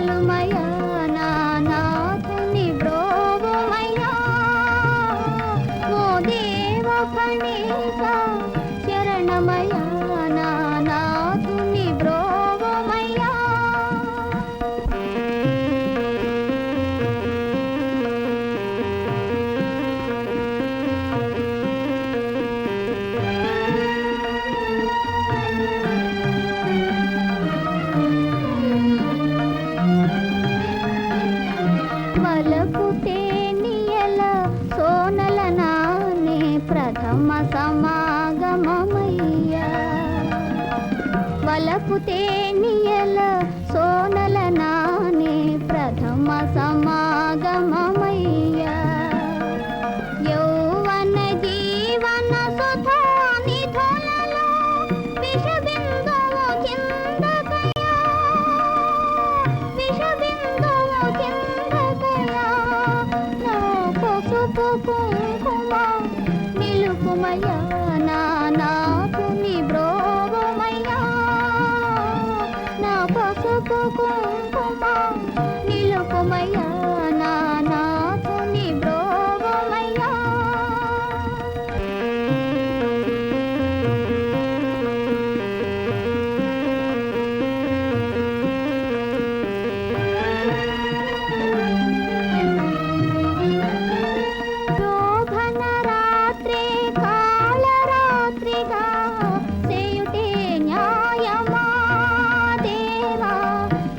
చాలుమయ్యా నా నాథుని బ్రోవుమయ్యా ఓ దేవ గణేశ శరణమయ్యా నా నాథుని బ్రోవుమయ్యా వలపు తేనియల సోనల నానే ప్రథమ సమాగమమయ్యా వలపు తేనియల సోనల నానే ప్రథమ సమాగమమయ్యా యౌవన జీవన సుధా నిధులలో విషబిందువు చిందకయా విషబిందువు చిందకయా నా పసుపు కుంకుమ నిలుపుమయ్యా నా నాథుని బ్రోవుమయ్యా నా పసుపు కుంకుమ నిలుపుమయ్యా నా నాథుని బ్రోవుమయ్యా శోభన రాత్రే కాళరాత్రిగా చేయుటే న్యాయమా దేవా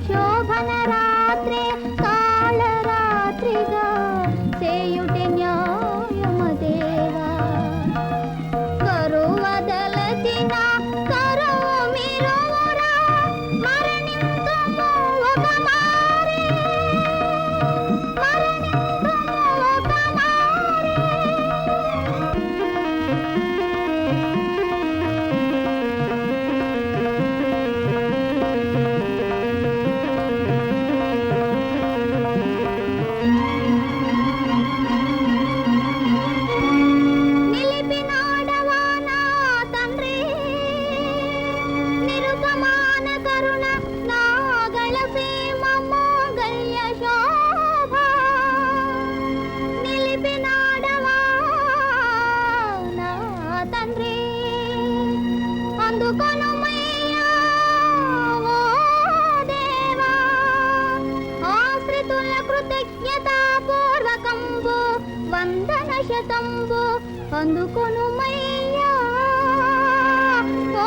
శోభన రాత్రే కాళరాత్రిగా చేయుటే న్యాయమ దేవా కరువదలచిన కరువు మిరువురా మరణింతుము ఒక మారే మరణింతుము ఒక మారే నిలిపినాడవా నా తండ్రి నిరుపమాన కరుణ నాగళ సీమ మోగల్య శోభ నిలిపినాడవా నా తండ్రి అందుకొనుమయ్యా ఓ దేవా ఆశ్రితుల కృతజ్ఞతాపూర్వకంబు వందన శతంబు అందుకొనుమయ్యా ఓ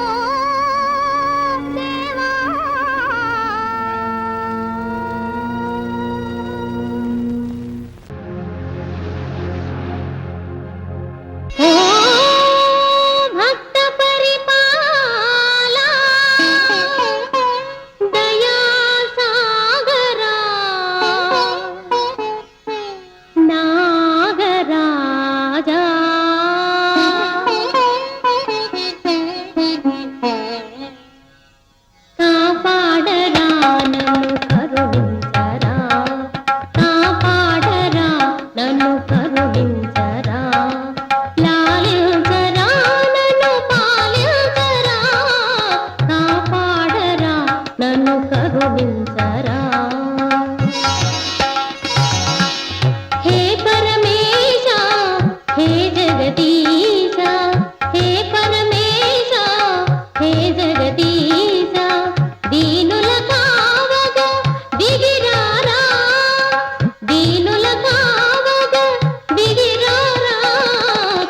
దేవా ఓ భక్త పరిపాలా దయా సాగరా నాగరాజా కాపాడరా నన్ను కరుణించరా కాపాడరా నన్ను కరుణించరా లాలించరా నన్ను పాలించరా కాపాడరా నన్ను కరుణించరా హే పరమేశ హే జగదీశ హే పరమేశ హే జగదీశ దీనుల కావగా దిగిరారా దీనుల కావగా దిగిరారా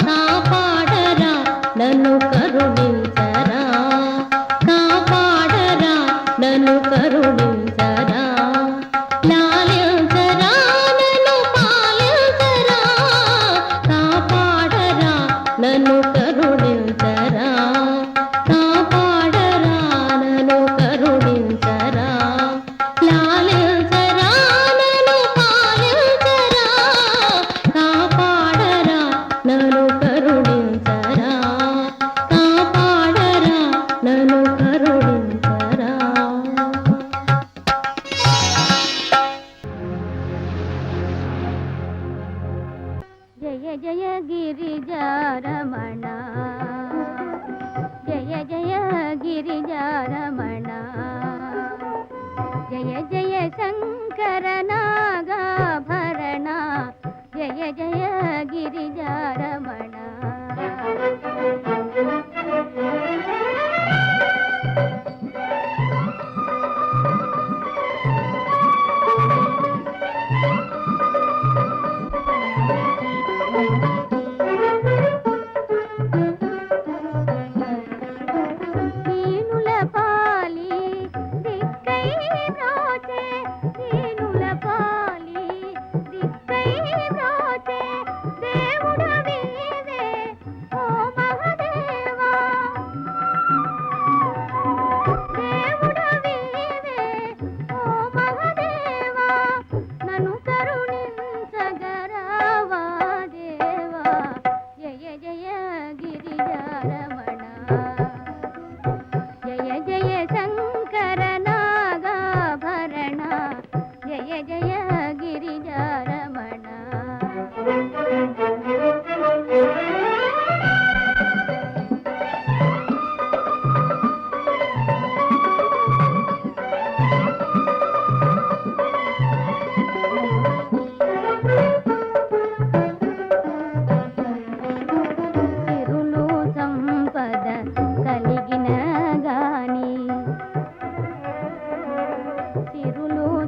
కాపాడరా నన్ను కరుణించరా కాపాడరా నన్ను కరుణించరా లాలించరా నన్ను పాలించరా కాపాడరా నన్ను కరుణించరా కాపాడరా నన్ను కరుణించరా లాలించరా నన్ను పాలించరా కాపాడరా నన్ను కరుణించరా కాపాడరా నన్ను కరుణించరా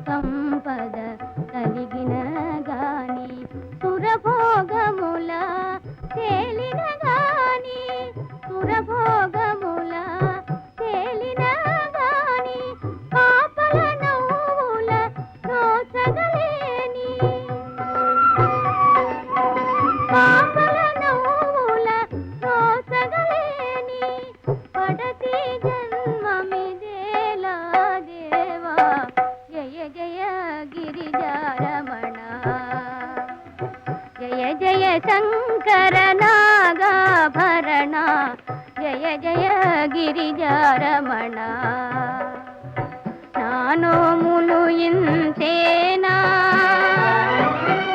సంపద కలిగిన గాని సురభోగముల తేలిన గాని సురభోగముల తేలిన గాని పాపల నవ్వుల నోచగలేని పాపల నవ్వుల నోచగలేని పడతి జన్మమిదేలా దేవా జయ జయ గిరిజారమణ జయ జయ శంకర నాగాభరణ జయ జయ గిరిజారమణ నానోములు ఇంతేనా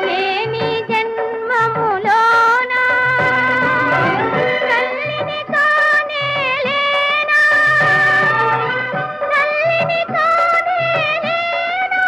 లేని జన్మములోనా తల్లిని కానే లేనా తల్లిని కానే లేనా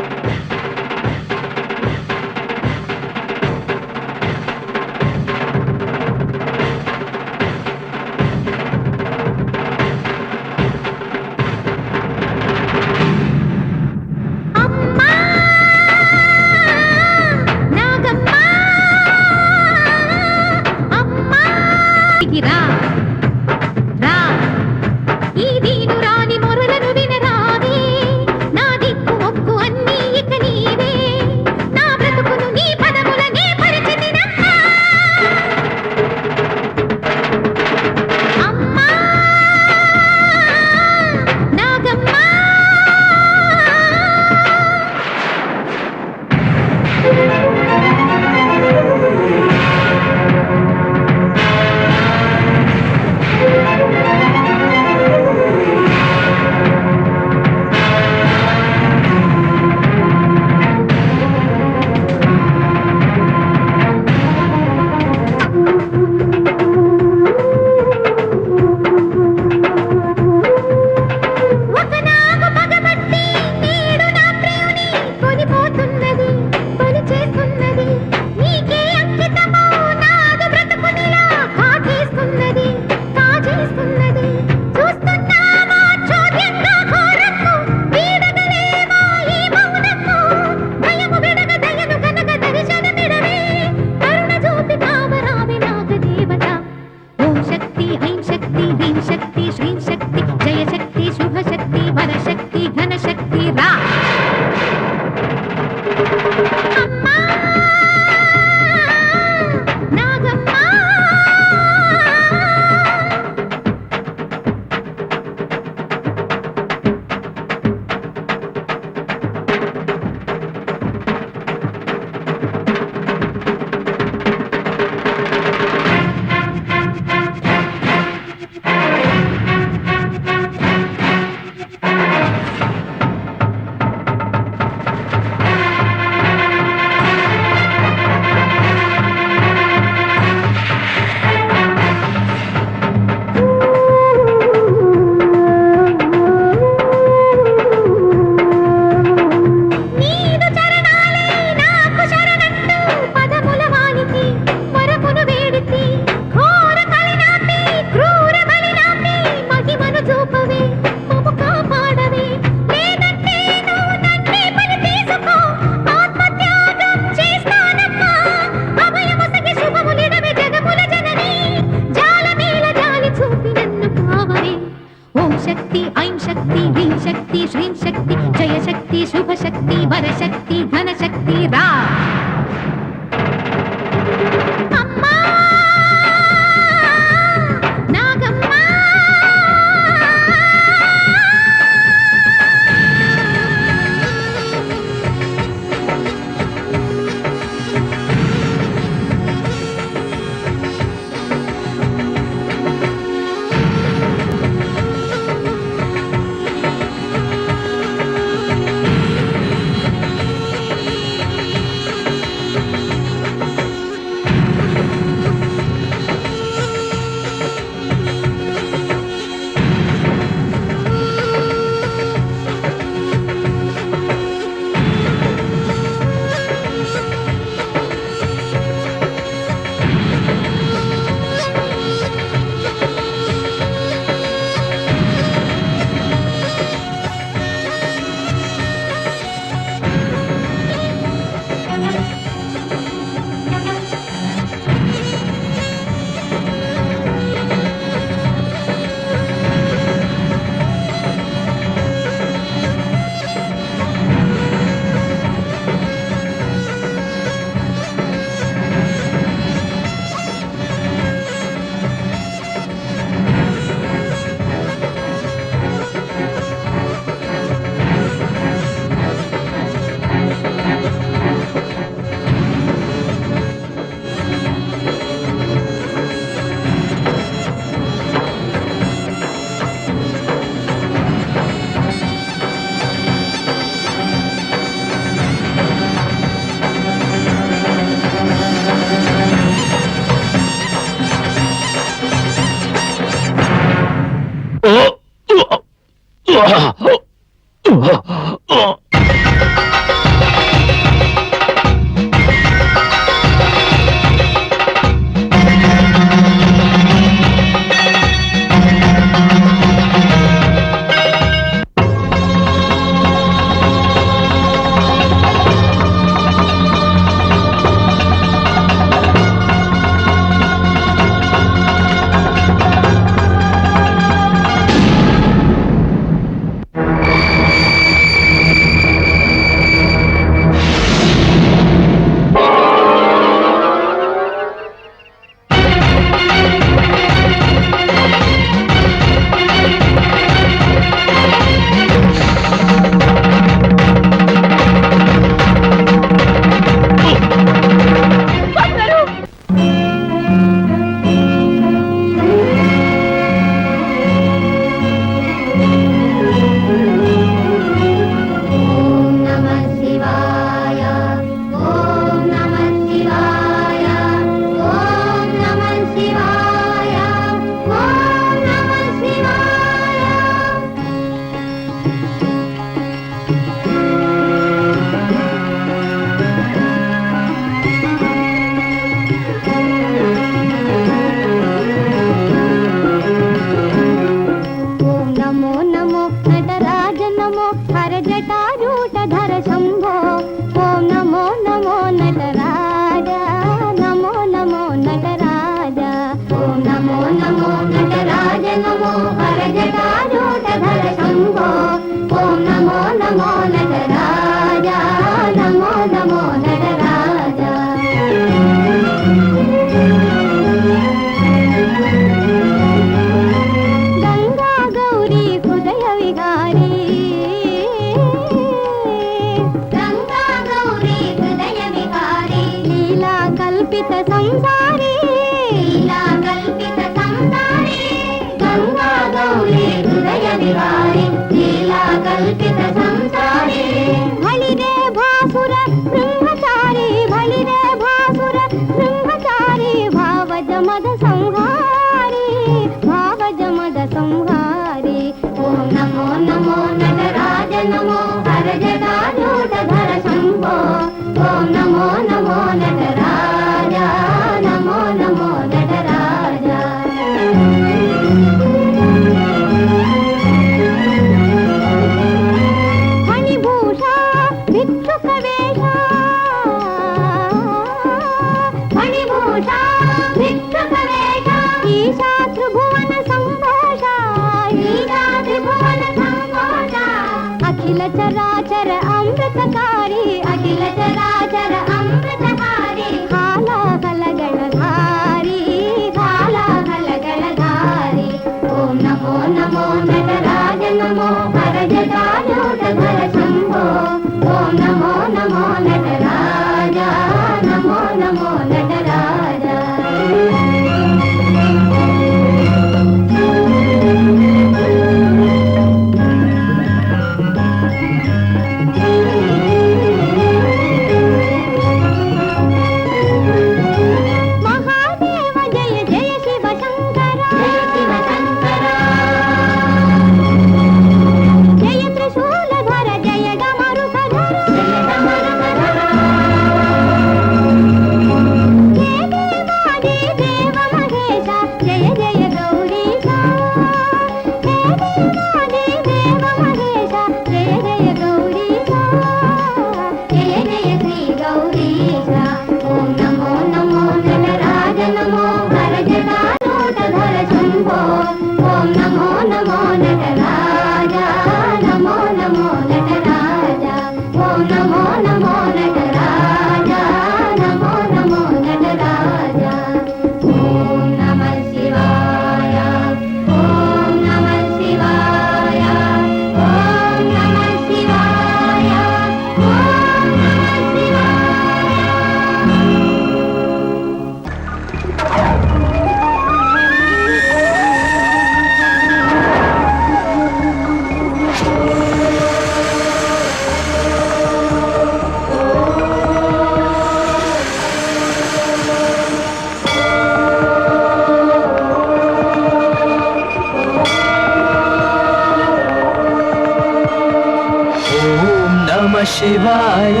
శివాయ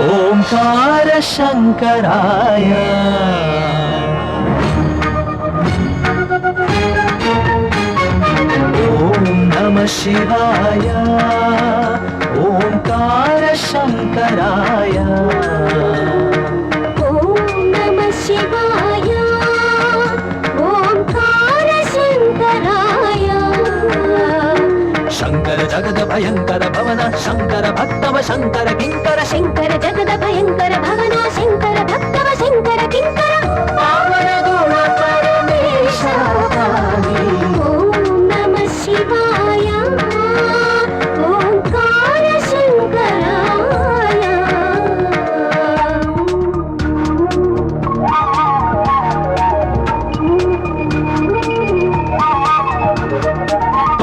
ఓంకార శంకరాయ ఓం నమ శివాయ ఓంకార శంకరాయ ఓం నమ శివాయ ఓంకార శంకరాయ శంకర జగద భయంకర భవన శంకర భక్తవ శంకర కింకర శంకర జగద భయంకర భవన శంకర భక్తవ శంకర కింకర పావన గుణ పరమేశ ఓం నమ శివాయ ఓంకార శంకరాయ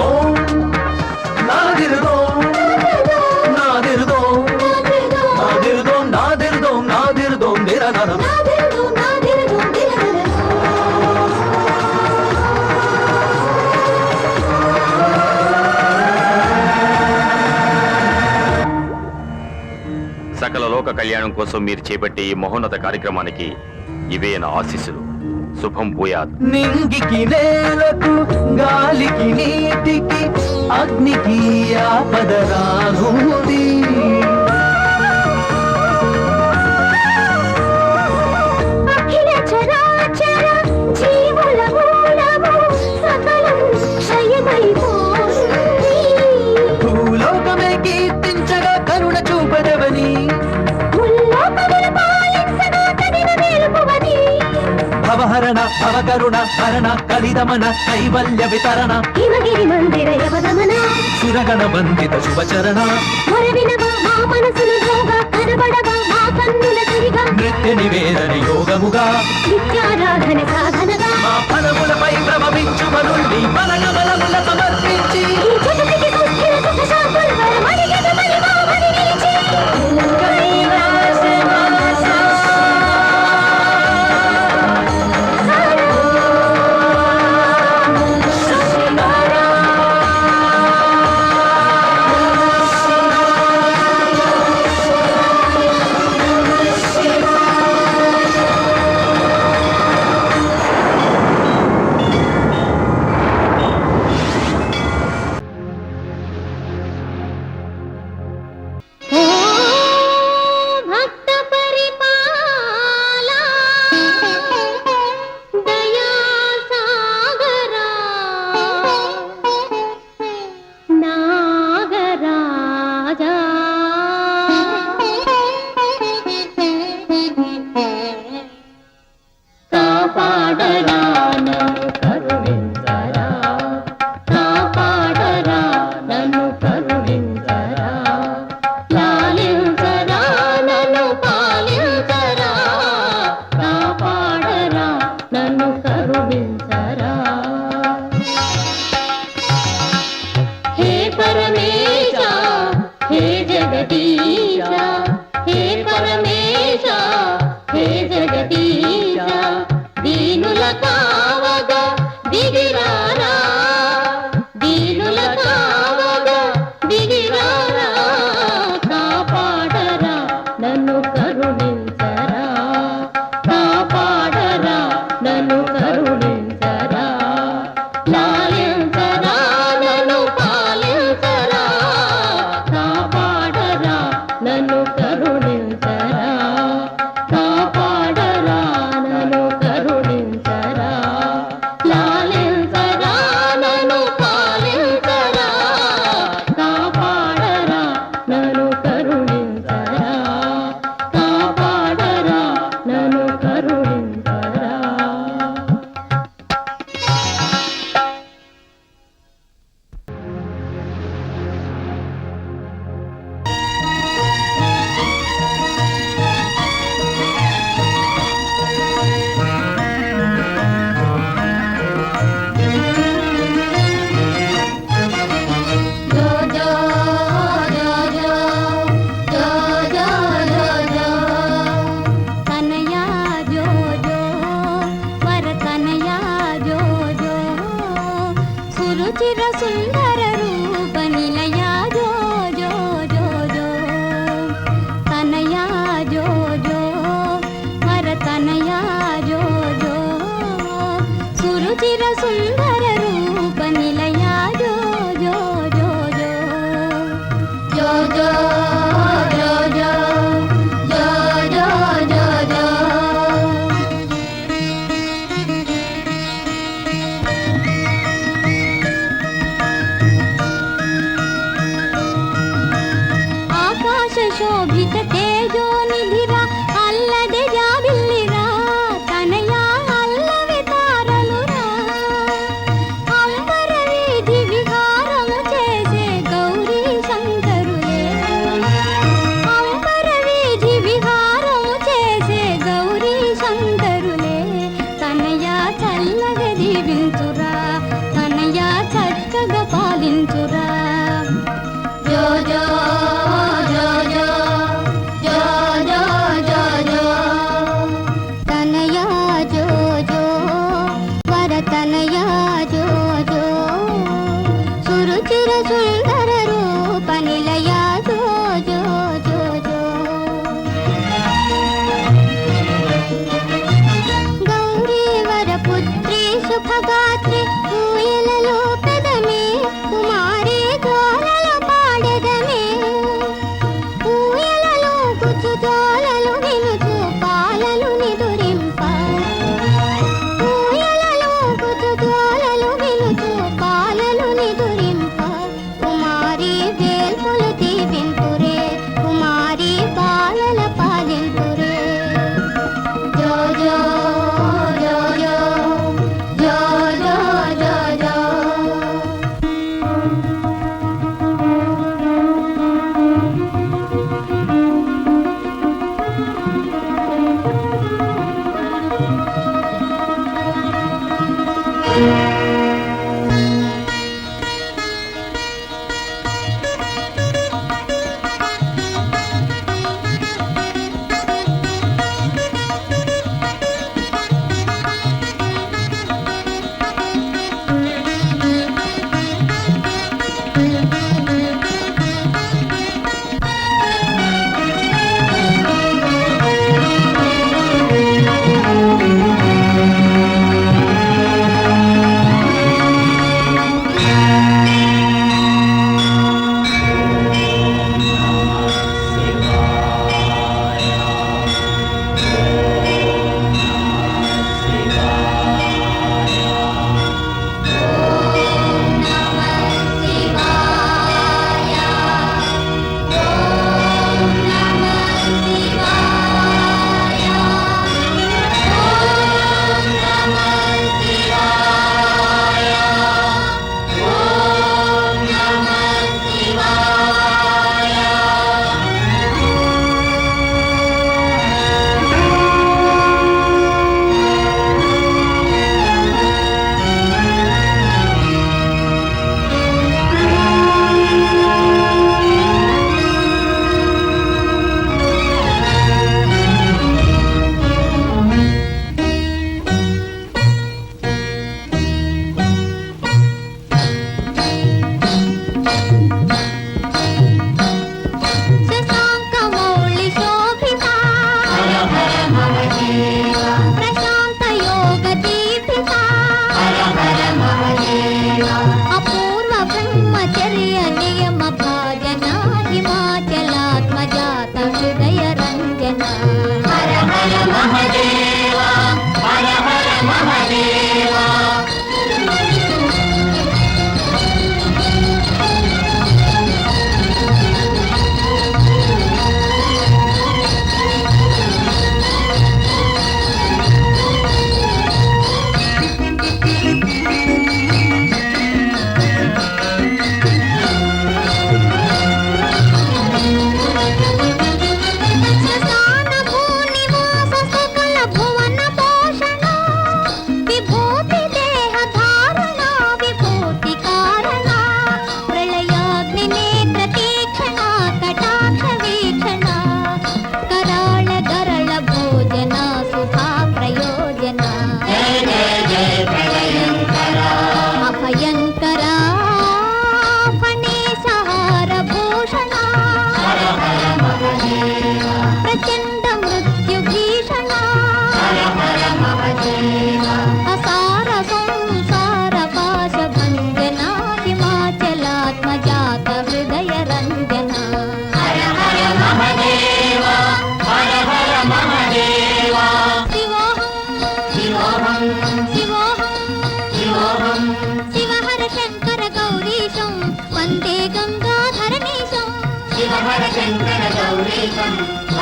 ఓం నాదిరుదోం నాదిరుదోం నాదిరుదోం నాదిరుదోం నాదిరుదోం దిరనరం సకల లోక కళ్యాణం కోసం మీరు చేపట్టే ఈ మహోన్నత కార్యక్రమానికి ఇవే నా ఆశీస్సులు. శుభం భూయాత్. నింగికి నేలకు గాలికి నీటికి అగ్నికి ఆపదరానుది అఖిల చరాచర జీవుల మూలము సకలం క్షయమైపోతుంది భూలోకమే కీర్తించగా కరుణ చూపదవని ముల్లోకములు పాలించగా కదిన మేలుపువని భవహరణ భవకరుణ హరణ కలిదమన కైవల్య వితరణ హిమగిరి మందిర యవదమన సురగణ వందిత శుభచరణ మొరవినవా మా మనసులు యోగా కనబడగా మా కన్నుల తిరిగా నృత్య నివేదన యోగముగా నిత్యారాధన సాధనగా మా ఫలములపై ప్రభవించు మనుల్ని బలగబలముల సమర్పించి ఈ జగతికి సుస్థిర సుఖ శాంతుల వరమడిగెద మహిమా మని నిలిచి భక్త పరిపాలా దయా సాగరా నాగరాజా కాపాడరా నన్ను కరుణించరా కాపాడరా నన్ను కరుణించరా లాలించరా నన్ను పాలించరా కాపాడరా నన్ను కరుణించరా హే పరమేశ హే జగదీశ హే పరమేశ హే జగదీశ దీనుల కావగా దిగిరారా దీనుల కావగా దిగిరారా కాపాడరా నన్ను కరుణించరా కాపాడరా నన్ను కరుణించరా లాలించరా నన్ను పాలించరా కాపాడరా నన్ను కరుణించరా కాపాడరా నన్ను కరుణించరా లాలించరా నన్ను పాలించరా కాపాడరా నన్ను కరుణించరా కాపాడరా నన్ను కరుణించరా తేజోనిధిరా అల్లదే జాబిల్లిరా తనయా అల్లవి తారలురా అంబర వీధి విహారము చేసే గౌరీ శంకరులే అంబర వీధి విహారము చేసే గౌరీ శంకరులే తనయా చల్లగా దీవించురా తనయా చక్కగా పాలించురా జో జో జో జో జో జో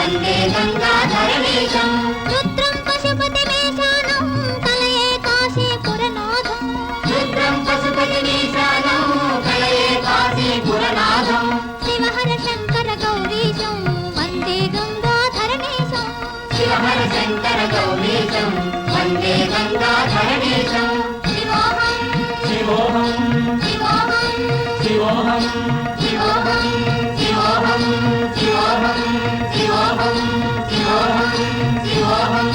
వందే గంగాధరణీశం రుద్రం పశుపతి మేషానం కలయే కాశీపురనాథం రుద్రం పశుపతి మేషానం కలయే కాశీపురనాథం శివహర శంకర గౌరీశం వందే గంగాధరణీశం శివహర శంకర గౌరీశం వందే గంగాధరణీశం శివోహం శివోహం శివోహం శివోహం శివోహం శివోహం శివోహం శివోహం శివోహం శివోహం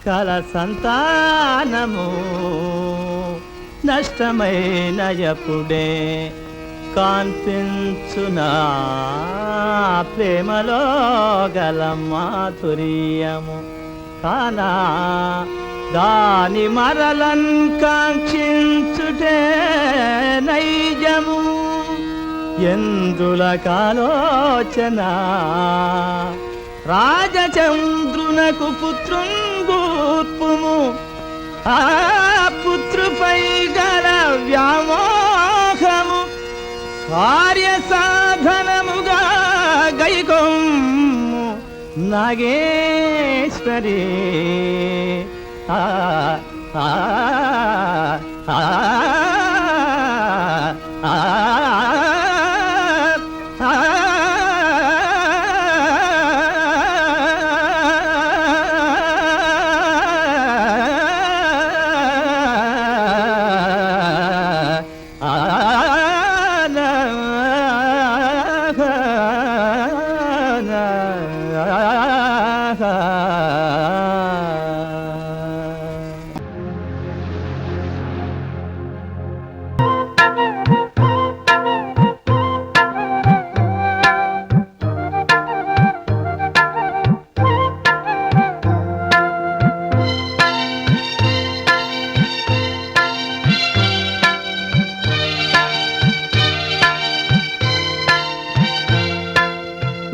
కల సంతానము నష్టమైన ఎప్పుడే కాంతించునా ప్రేమలో గల మాధుర్యము కానా దాని మరలన్ కాంక్షించుటే నైజము ఎందుల కాలోచన రాజచంద్రునకు పుత్రుంగూర్పుము ఆ పుత్రుపై గల వ్యామోహము కార్య సాధనముగా గైకొమ్ము నాగేశ్వరి ఆ ఆ ఆ ఆ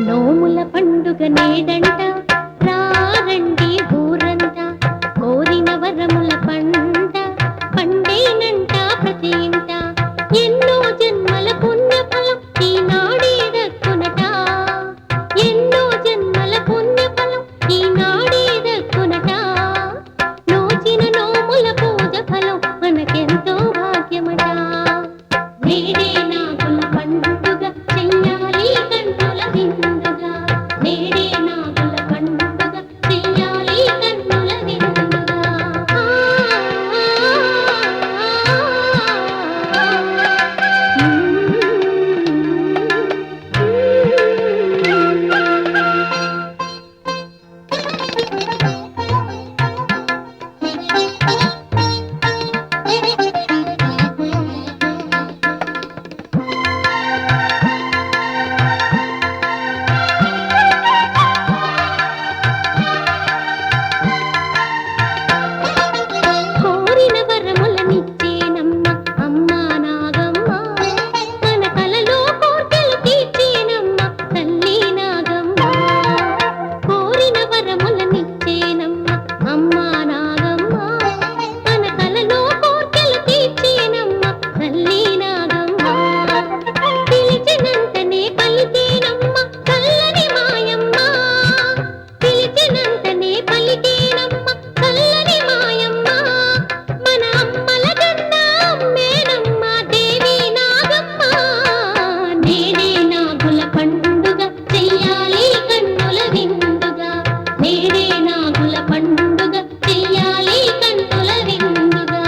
నోముల పండుగ నేడంట రారండి ఊరంతా కోరిన వరముల పంట పండేనంట ప్రతి ఇంట ఎన్నో జన్మల పుణ్యఫలం ఈనాడే దక్కునట ఎన్నో జన్మల పుణ్యఫలం ఈనాడే దక్కునట నోచిన నోముల పూజ ఫలం మనకెంతో భాగ్యమట నేడే నాగుల పండుగ చెయ్యాలి కన్నుల విందుగా నేడే నాగుల పండుగ చెయ్యాలి కన్నుల విందుగా కోరిన వరములనిచ్చేనమ్మ అమ్మా నాగమ్మ మన కలలో కోర్కెలు తీర్చేనమ్మ తల్లి నాగమ్మ కోరిన వరములనిచ్చేనమ్మ అమ్మా నాగమ్మ మన కలలో కోర్కెలు తీర్చేనమ్మ తల్లి నాగమ్మ పిలిచినంతనే పలికేనమ్మ చల్లని మాయమ్మ పిలిచినంతనే పలికేనమ్మ చల్లని మాయమ్మ మన అమ్మల కన్నా అమ్మేనమ్మ దేవి నాగమ్మ నేడే నాగుల పండుగ చెయ్యాలి కన్నుల విందుగా నేడే నాగుల పండుగ చెయ్యాలి కన్నుల విందుగా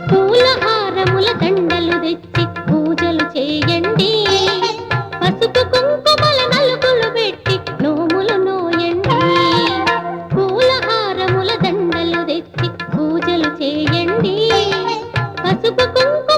పూలహారముల దండలు తెచ్చి పూజలు చేయండి పసుపు కుంకుమల నలుగులు పెట్టి నోములు నోయండి పూలహారముల దండలు తెచ్చి పూజలు చేయండి పసుపు కుంకుమ